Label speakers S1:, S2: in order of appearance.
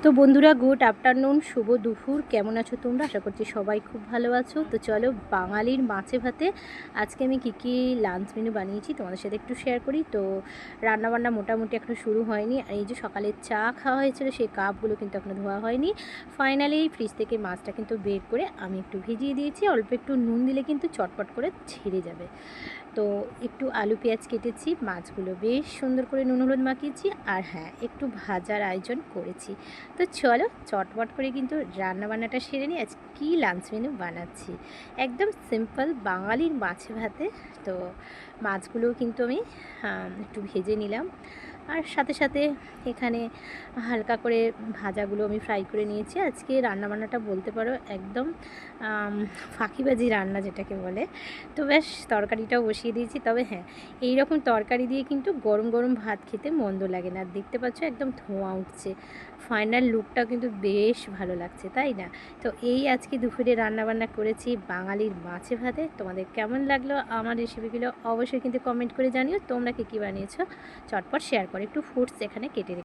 S1: তো বন্ধুরা, good afternoon, শুভ দুপুর। কেমন আছো তোমরা? আশা করছি সবাই খুব ভালো আছো। তো চলো, বাঙালির মাছে ভাতে আজকে আমি কী লাঞ্চ মেনু বানিয়েছি তোমাদের সাথে একটু শেয়ার করি। তো রান্নাবান্না মোটামুটি এখনও শুরু হয়নি। আর এই যে সকালে চা খাওয়া হয়েছিল, সেই কাপগুলো কিন্তু এখনও ধোয়া হয়নি। ফাইনালি ফ্রিজ থেকে মাছটা কিন্তু বের করে আমি একটু ভিজিয়ে দিয়েছি। অল্প একটু নুন দিলে কিন্তু চটপট করে ছেড়ে যাবে। তো একটু আলু পেঁয়াজ কেটেছি, মাছগুলো বেশ সুন্দর করে নুন হলুদ মাখিয়েছি, আর হ্যাঁ, একটু ভাজার আয়োজন করেছি। তো চলো চটপট করে কিন্তু রান্নাবান্নাটা সেরে নিই। আজ কী লাঞ্চ মেনু বানাচ্ছি, একদম সিম্পল বাঙালির মাছে ভাতে। তো মাছগুলোও কিন্তু আমি একটু ভেজে নিলাম, আর সাথে সাথে এখানে হালকা করে ভাজাগুলো আমি ফ্রাই করে নিয়েছি। আজকে রান্নাবান্নাটা বলতে পারো একদম ফাঁকিবাজি রান্না যেটাকে বলে। তো ব্যাস তরকারিটাও বসিয়ে দিয়েছি। তবে হ্যাঁ, এই রকম তরকারি দিয়ে কিন্তু গরম গরম ভাত খেতে মন্দ লাগে না। দেখতে পাচ্ছ একদম ধোঁয়া উঠছে, ফাইনাল লুকটাও কিন্তু বেশ ভালো লাগছে, তাই না? তো এই আজকে দুপুরে রান্নাবান্না করেছি বাঙালির মাছে ভাতে। তোমাদের কেমন লাগলো আমার রেসিপিগুলো অবশ্যই কিন্তু কমেন্ট করে জানিও। তোমরা কী কী বানিয়েছো চটপট শেয়ার করো। একটু ফুডস এখানে কেটে